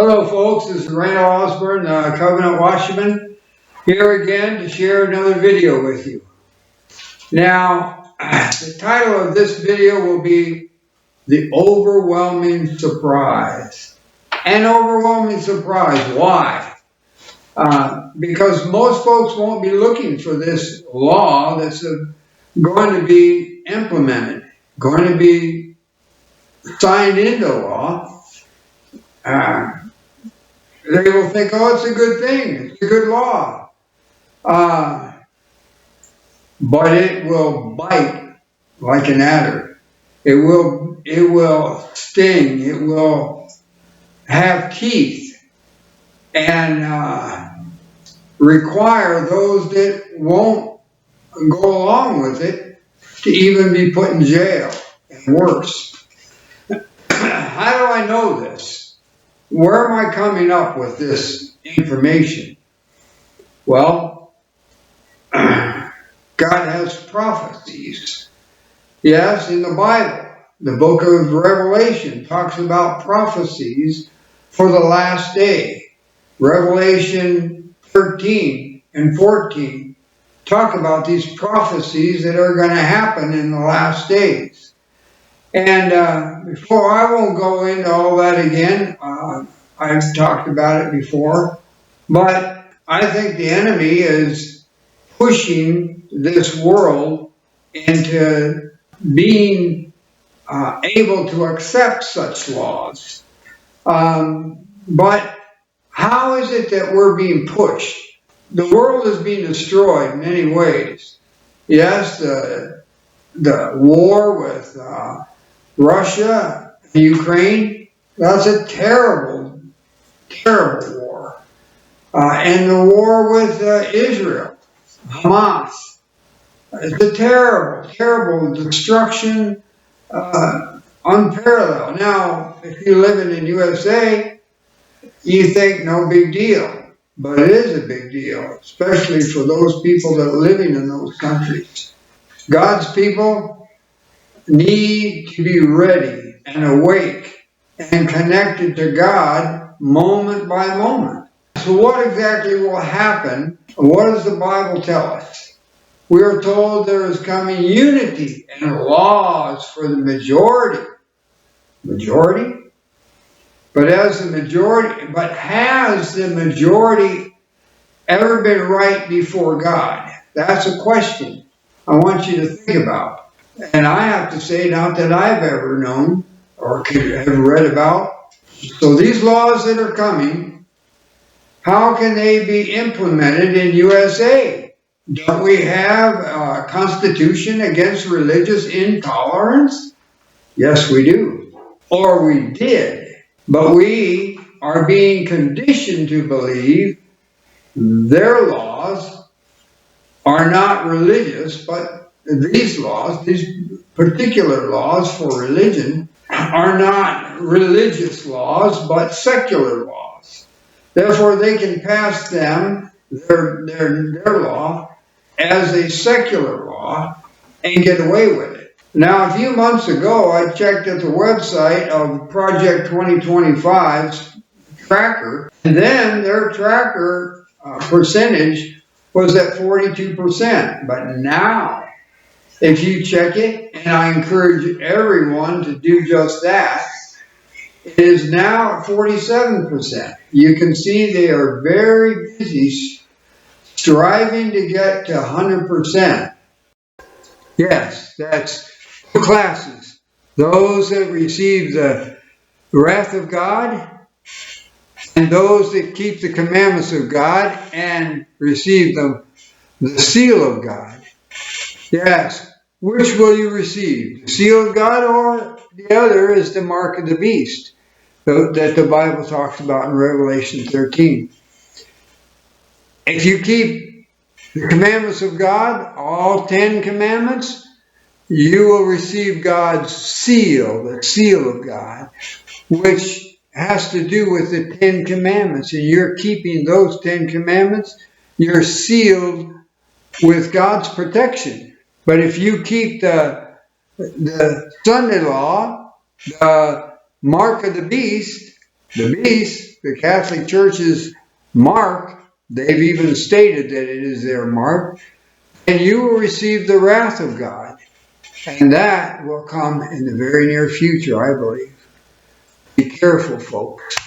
Hello folks, this is Randall Osborne, Covenant Washerman, here again to share another video with you. Now, the title of this video will be The Overwhelming Surprise. An overwhelming surprise, why? Because most folks won't be looking for this law that's going to be implemented, going to be signed into law. They will think, oh, it's a good thing, it's a good law. But it will bite like an adder. It will sting, it will have teeth, and require those that won't go along with it to even be put in jail, and worse. How do I know this? Where am I coming up with this information? Well, God has prophecies. Yes, in the Bible, the book of Revelation talks about prophecies for the last day. Revelation 13 and 14 talk about these prophecies that are going to happen in the last days. And before, I won't go into all that again. I've talked about it before. But I think the enemy is pushing this world into being able to accept such laws. But how is it that we're being pushed? The world is being destroyed in many ways. Yes, the war with Russia, Ukraine, that's a terrible, terrible war. And the war with Israel, Hamas, it's a terrible, terrible destruction, unparalleled. Now, if you're living in USA, you think no big deal. But it is a big deal, especially for those people that are living in those countries. God's people need to be ready and awake and connected to God moment by moment. So what exactly will happen? What does the Bible tell us? We are told there is coming unity and laws for the majority. Majority? But has the majority ever been right before God? That's a question I want you to think about. And I have to say, not that I've ever known or have read about. So these laws that are coming, how can they be implemented in USA? Don't we have a constitution against religious intolerance? Yes, we do. Or we did. But we are being conditioned to believe their laws are not religious, but these laws, these particular laws for religion, are not religious laws, but secular laws. Therefore, they can pass them, their law, as a secular law and get away with it. Now, a few months ago, I checked at the website of Project 2025's tracker, and then their tracker percentage was at 42%. But now, if you check it, and I encourage everyone to do just that, it is now at 47%. You can see they are very busy striving to get to 100%. Yes, that's two classes. Those that receive the wrath of God, and those that keep the commandments of God and receive the seal of God. Yes. Which will you receive? The seal of God, or the other is the mark of the beast that the Bible talks about in Revelation 13. If you keep the commandments of God, all 10 commandments, you will receive God's seal, the seal of God, which has to do with the 10 commandments. And you're keeping those 10 commandments, you're sealed with God's protection. But if you keep the Sunday law, the mark of the beast, The beast, the Catholic Church's mark, they've even stated that it is their mark, and you will receive the wrath of God. And that will come in the very near future, I believe. Be careful, folks.